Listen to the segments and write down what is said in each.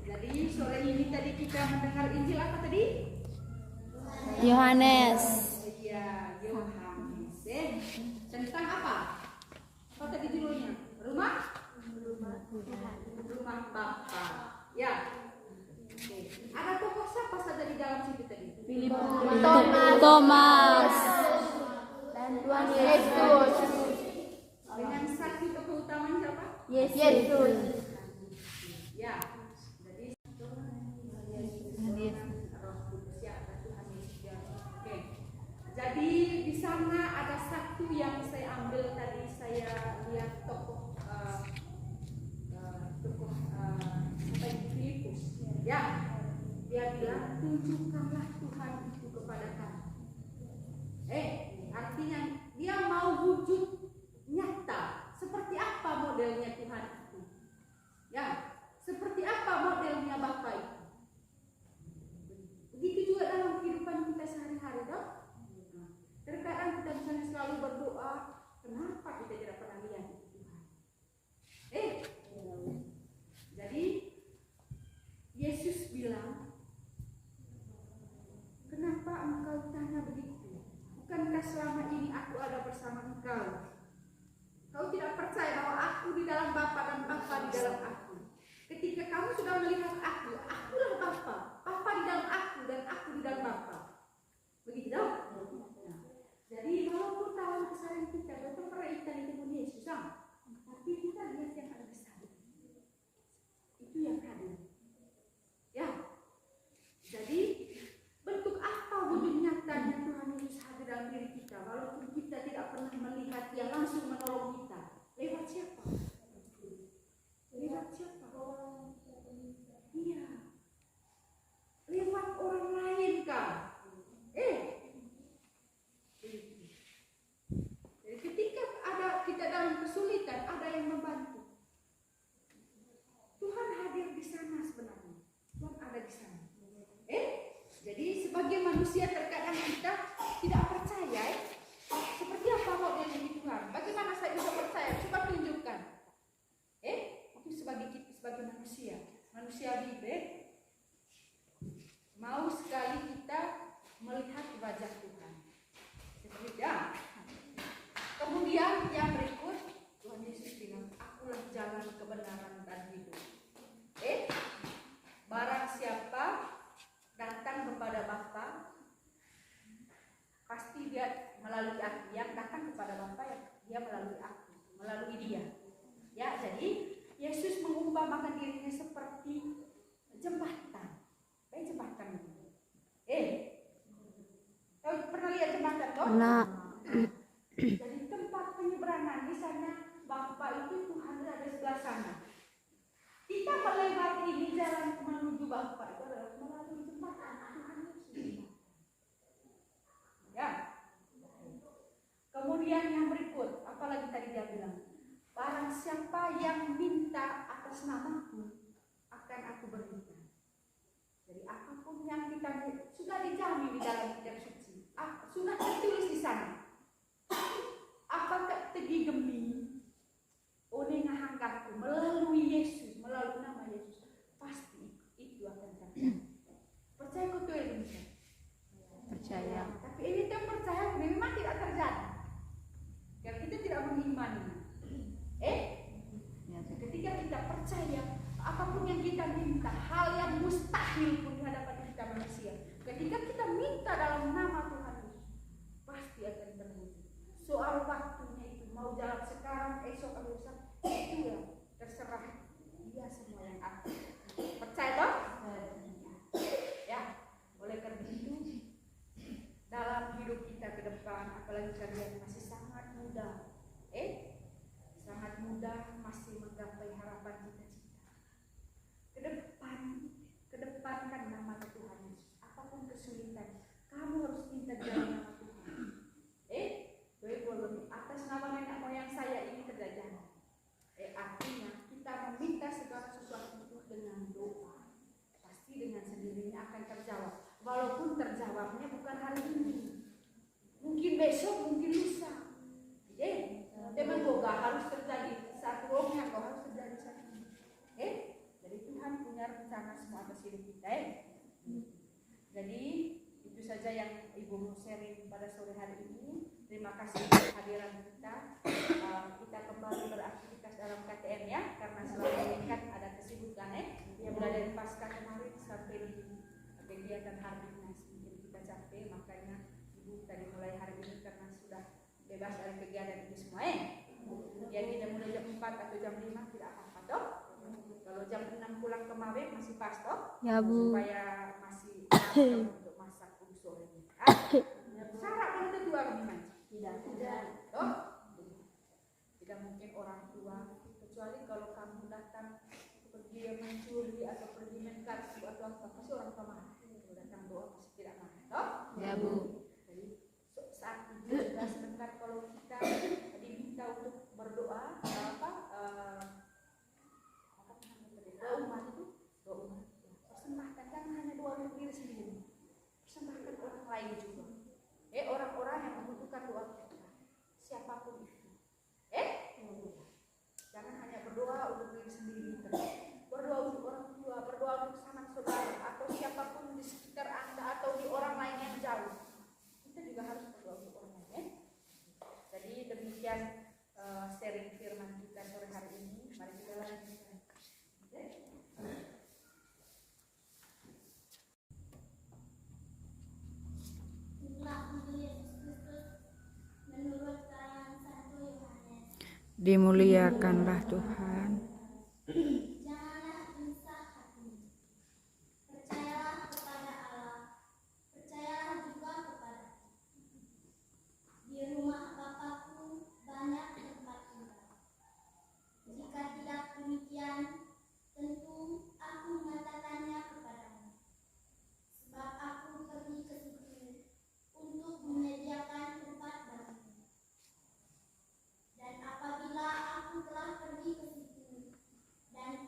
Jadi sore ini tadi kita mendengar Injil apa tadi? Yohanes. Iya, Yohanes. Tentang apa? Apa tadi judulnya? Rumah Bapa. Ya. Oke. Ada tokoh siapa saja di dalam situ tadi? Thomas. Dan Tuhan Yesus. Dengan saksi tokoh utamanya siapa? Yesus. Ya. Jadi Roh Kudus ya, ada Tuhan Yesus ya. Oke. Jadi di sana ada satu yang saya ambil tadi, saya lihat tokoh Filipus. Ya. Dia bilang tunjukkanlah Tuhan itu kepada kami. Artinya dia mau wujud nyata. Seperti apa modelnya Tuhan itu? Ya. Seperti apa modelnya Bapa itu? Begitu juga dalam kehidupan kita sehari-hari, dong. Terkadang kita misalnya selalu berdoa, kenapa kita tidak pernah lihat Tuhan? Jadi Yesus bilang, kenapa engkau tanya begitu? Bukankah selama ini aku ada bersama engkau? Kau tidak percaya bahwa aku di dalam Bapa dan Bapa di dalam aku. Ketika kamu sudah melihat akulah Bapa. Bapa di dalam aku dan aku di dalam Bapa. Begitu dong? Jadi walaupun dalam keseharian kita betul pernah ketemu Yesus, tapi kita lihat yang ada di sana. Itu yang hadir. Ya. Jadi bentuk apa wujud nyatanya Tuhan Yesus hadir dalam diri kita, walaupun kita tidak pernah melihat Dia langsung menolong kita. Lewat siapa? Lewat siapa? Iya. Lewat orang lain kan? Jadi ketika kita dalam kesulitan, ada yang membantu. Tuhan hadir di sana sebenarnya. Tuhan ada di sana. Jadi sebagai manusia terkadang kita tidak percaya. Seperti apa modelnya di Tuhan? Bagaimana saya bisa percaya? Coba tunjukkan. Itu sebagai manusia bibir, mau sekali kita melihat wajah Tuhan. Ya. Kemudian yang berikut, Tuhan Yesus bilang, akulah jalan kebenaran dan hidup. Barang siapa datang kepada Bapa, pasti dia melalui aku. Yang datang kepada Bapa, dia melalui aku, melalui Dia. Ya, jadi Yesus mengumpamakan dirinya seperti jembatan. Jembatan itu. Kau pernah lihat jembatan toh? Nah. Jadi tempat penyeberangan di sana Bapa itu Tuhan ada di sebelah sana. Kita melewati ini jalan menuju Bapa itu adalah melalui jembatan Tuhan Yesus. Ya. Kemudian yang berikut, apalagi tadi dia bilang, barang siapa yang minta atas namaku akan aku berikan. Jadi apapun yang kita sudah dijamin di dalam kitab suci, sudah tertulis di sana. Apakah tegi gemi oleh ngahanggaku melalui Yesus, melalui nama Yesus, pasti itu akan terjadi. Percaya kau tuh Indonesia? Percaya. Tapi ini kan percaya memang tidak terjadi. Ya kita tidak mengimani. Ketika kita percaya apapun yang kita minta, hal yang mustahil pun di hadapan kita manusia, ketika kita minta dalam nama Tuhan Yesus, pasti akan terwujud. Soal waktunya itu mau jalan sekarang, esok atau lusa, itu ya terserah Dia semua yang atur. Percaya toh? Ya, oleh karena itu dalam hidup kita ke depan, apalagi kalian masih sangat muda, Sangat mudah masih menggapai harapan cita-cita. Kedepankan nama Tuhan Yesus. Apapun kesulitan, kamu harus minta jalan nama Tuhan. Atas nama nenek moyang saya ini terjadi. Artinya kita meminta segala sesuatu itu dengan doa. Pasti dengan sendirinya akan terjawab. Walaupun terjawabnya bukan hari ini, mungkin besok, mungkin lusa. Teman harus terjadi satu rohnya, kau harus terjadi saat ini. Jadi Tuhan punya rencana semua atas hidup kita. Jadi itu saja yang Ibu mau sharing pada sore hari ini. Terima kasih kehadiran kita. Kita kembali beraktivitas dalam KTM ya, karena selalu meningkat ada kesibukan mulai dari pasca kemarin sampai di kegiatan Hardiknas mungkin kita capek, makanya Ibu tadi mulai hari ini karena sudah bebas dari kegiatan itu semua. Jadi kita mulai jam 4 atau jam 5 tidak apa-apa toh. Kalau jam 6 pulang ke Mabe masih pas toh. Ya Bu. Supaya masih untuk masak sore ini. Syarat kan kedua gimana? Tidak. Toh? Tidak mungkin orang tua, kecuali kalau kamu datang pergi mencuri atau pergi main kartu atau apa, pasti orang tua marah. Kalau datang doa pasti tidak marah. Toh? Ya Bu. Jadi saat itu sudah sebentar kalau kita diminta untuk berdoa doa umat itu persembahkan, jangan hanya doa untuk diri sendiri, persembahkan orang lain juga, orang-orang yang membutuhkan doa kita, siapapun itu, jangan hanya berdoa untuk diri sendiri, berdoa untuk orang tua, berdoa untuk sanak saudara atau siapapun di sekitar Anda atau di orang lain yang jauh. Kita juga harus berdoa untuk orang lain. Jadi demikian sharing firman kita sore hari ini. Mari kita lanjutkan. Dimuliakanlah Tuhan. Janganlah gelisah hatimu. Percayalah kepada Allah. Percayalah juga kepadaku. Di rumah Bapakku banyak tempat tinggal. Jika tidak demikian, tentu aku mengatakannya kepadamu. Sebab aku pergi ke situ untuk menyediakan tempat bagimu. Dan apabila aku telah pergi ke situ dan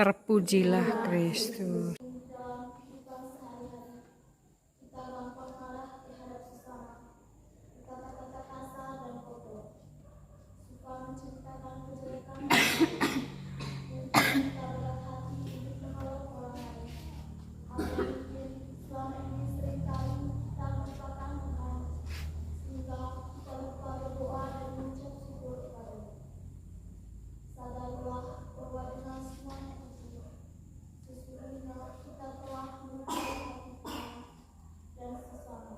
Terpujilah Kristus. dalam kehidupan sehari-hari. Kita gampang marah terhadap sesama, berkata-kata kasar dan kotor, suka menceritakan kejelekan orang lain. Mungkin kita berat hati untuk menolong orang lain. Atau mungkin selama ini seringkali kita melupakan Tuhan, sehingga kita lupa berdoa dan mengucap syukur kepada-Nya. Sadarilah bahwa dengan semuanya itu, sesungguhnya kita telah melukai hati Tuhan dan sesama,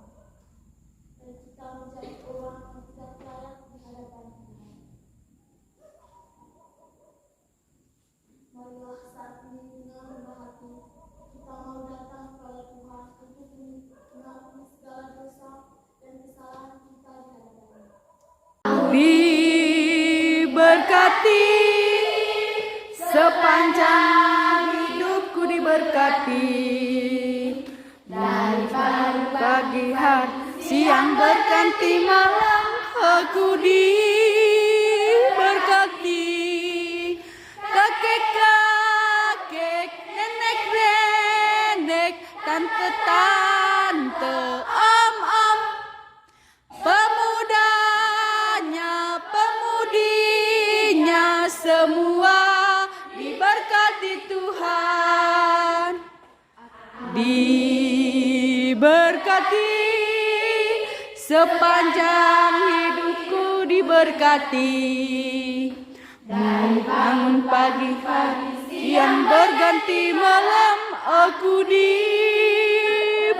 dan kita menjadi orang yang tidak layak di hadapan Tuhan. Marilah saat ini dengan rendah hati kita mau datang kepada Tuhan untuk mengampuni segala dosa dan kesalahan kita di hadapan-Nya. Diberkati sepanjang hidupku, diberkati dari pagi hari siang berganti malam, aku diberkati. Kakek-kakek, nenek-nenek, tante-tante, om-om, pemudanya, pemudinya, semua diberkati Tuhan. Diberkati sepanjang hidupku, diberkati. Bangun pagi hari siang berganti malam, aku diberkati.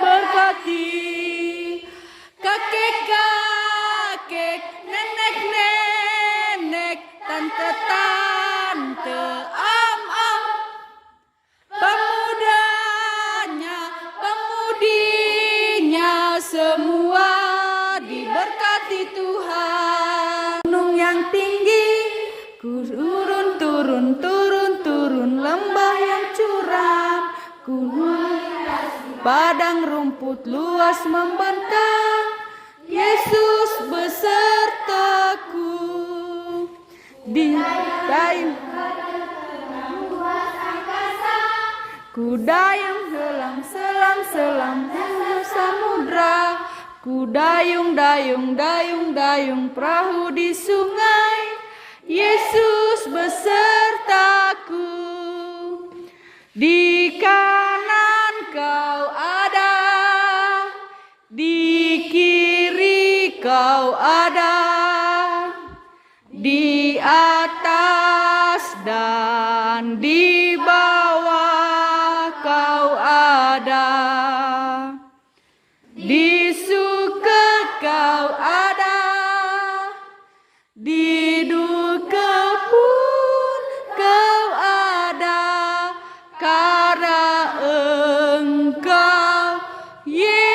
Kakek-kakek, nenek-nenek, tante-tante, om-om, pemudanya, pemudinya, semua diberkati Tuhan. Gunung yang tinggi, ku turun, turun, lembah yang curam, gunung, padang rumput luas membentang, Yesus besertaku. Di dayung ku dayung selam samudra, ku dayung perahu di sungai, Yesus besertaku. Di kanan kau ada, di kiri kau ada, di atas dan di bawah kau ada, di suka kau ada, di duka pun kau ada, karena Engkau Yesusku.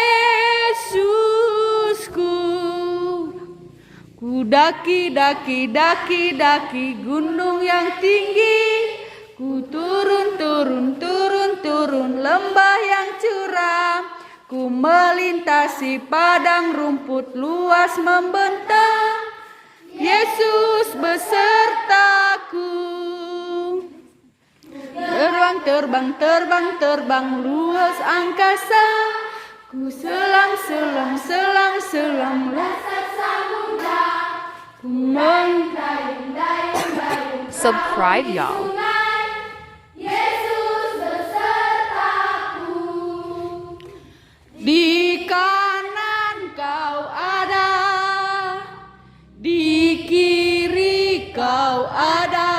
Ku daki gunung yang tinggi, ku turun lembah yang curam, ku melintasi padang rumput luas membentang, Yesus besertaku. Terbang luas angkasa, ku selam lesat samudra, ku mendayung Subscribe y'all. Yesus besertaku. Di kanan kau ada, di kiri kau ada,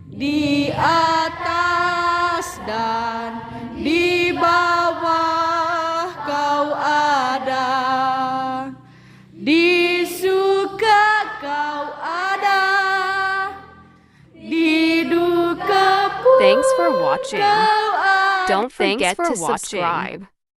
di atas dan di bawah kau ada, di suka kau ada, di duka pun Thanks for watching. kau ada. Don't forget to subscribe.